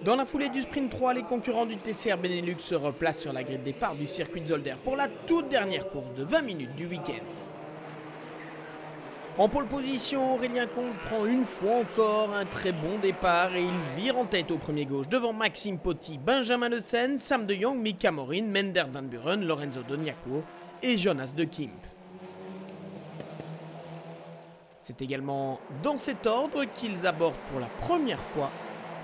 Dans la foulée du sprint 3, les concurrents du TCR Benelux se replacent sur la grille de départ du circuit de Zolder pour la toute dernière course de 20 minutes du week-end. En pole position, Aurélien Comte prend une fois encore un très bon départ et il vire en tête au premier gauche devant Maxime Potty, Benjamin Le Sen, Sam de Jong, Mika Morin, Mender Van Buren, Lorenzo Doniakuo et Jonas de Kimp. C'est également dans cet ordre qu'ils abordent pour la première fois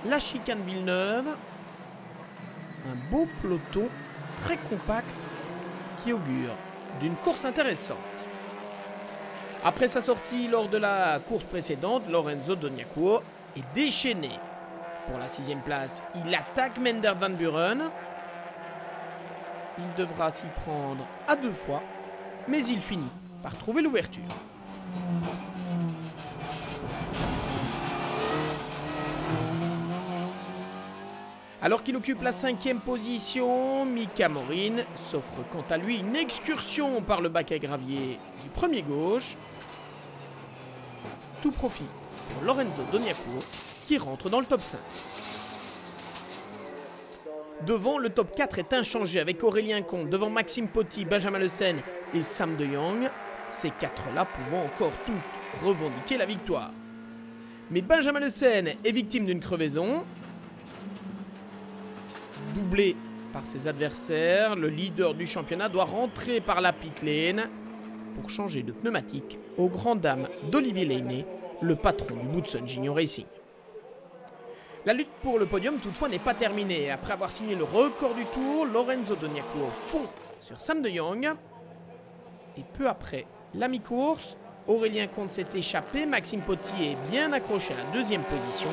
la chicane Villeneuve, un beau peloton très compact qui augure d'une course intéressante. Après sa sortie lors de la course précédente, Lorenzo Doniakuo est déchaîné. Pour la 6e place, il attaque Mender Van Buren. Il devra s'y prendre à 2 fois, mais il finit par trouver l'ouverture. Alors qu'il occupe la 5e position, Mika Morin s'offre quant à lui une excursion par le bac à gravier du premier gauche. Tout profit pour Lorenzo Doniakuo qui rentre dans le top 5. Devant, le top 4 est inchangé avec Aurélien Comte, devant Maxime Potty, Benjamin Le Sen et Sam de Jong. Ces 4-là pouvant encore tous revendiquer la victoire. Mais Benjamin Le Sen est victime d'une crevaison. Doublé par ses adversaires, le leader du championnat doit rentrer par la pit lane pour changer de pneumatique aux grandes dames d'Olivier Lainé, le patron du Boutson Gignon Racing. La lutte pour le podium toutefois n'est pas terminée. Après avoir signé le record du tour, Lorenzo Doniakuo fond sur Sam de Jong. Et peu après la mi-course, Aurélien Comte s'est échappé, Maxime Potty est bien accroché à la 2e position,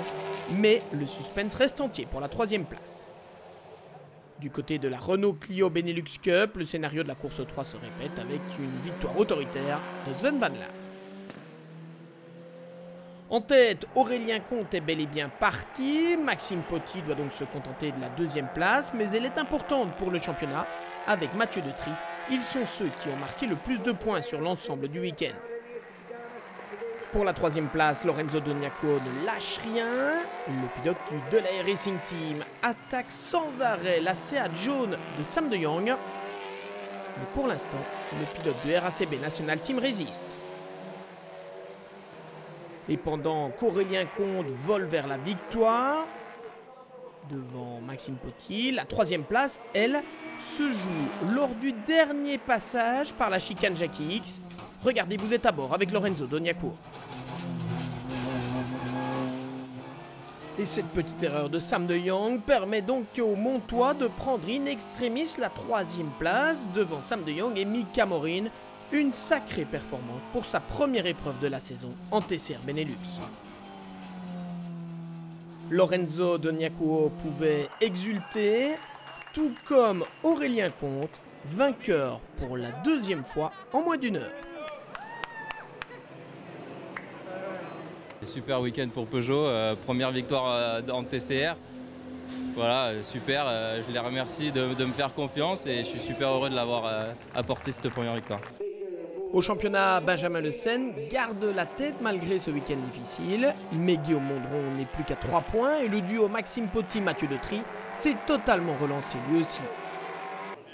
mais le suspense reste entier pour la 3e place. Du côté de la Renault Clio Benelux Cup, le scénario de la course 3 se répète avec une victoire autoritaire de Sven Van Laar. En tête, Aurélien Comte est bel et bien parti. Maxime Potty doit donc se contenter de la 2e place, mais elle est importante pour le championnat. Avec Mathieu Detry, ils sont ceux qui ont marqué le plus de points sur l'ensemble du week-end. Pour la 3e place, Lorenzo Doniakuo ne lâche rien. Le pilote du Delahaye Racing Team attaque sans arrêt la Seat jaune de Sam de Jong. Mais pour l'instant, le pilote du RACB National Team résiste. Et pendant qu'Aurélien Comte vole vers la victoire, devant Maxime Potty, la 3e place, elle, se joue lors du dernier passage par la chicane Jackie X. Regardez, vous êtes à bord avec Lorenzo Doniakuo. Et cette petite erreur de Sam de Jong permet donc au Montois de prendre in extremis la 3e place devant Sam de Jong et Mika Morin. Une sacrée performance pour sa première épreuve de la saison en TCR Benelux. Lorenzo Doniakuo pouvait exulter, tout comme Aurélien Comte, vainqueur pour la 2e fois en moins d'1 heure. Super week-end pour Peugeot, première victoire en TCR. Voilà, super, je les remercie de me faire confiance et je suis super heureux de l'avoir apporté cette première victoire. Au championnat, Benjamin Le Sen garde la tête malgré ce week-end difficile, mais Guillaume Mondron n'est plus qu'à 3 points et le duo Maxime Potty-Mathieu Detry s'est totalement relancé lui aussi.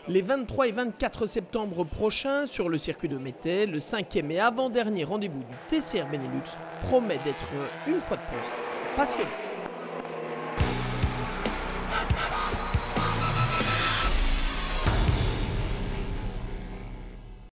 Les 23 et 24 septembre prochains sur le circuit de Mettey, le 5e et avant-dernier rendez-vous du TCR Benelux promet d'être une fois de plus passionnant.